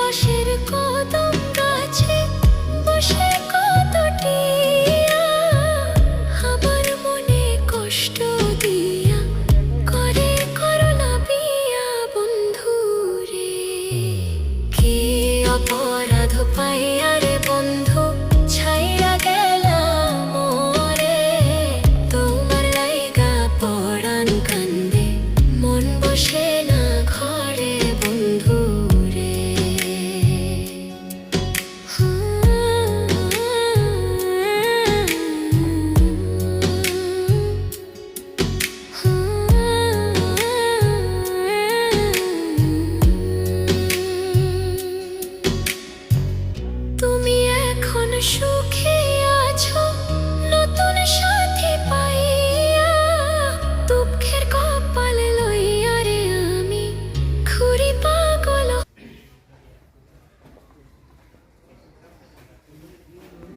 পাশের কদম গাছে বসে কতটিয়া আমার মনে কষ্ট দিয়া করে করলা বিয়া বন্ধু রে। কি অপরাধ পাইয়া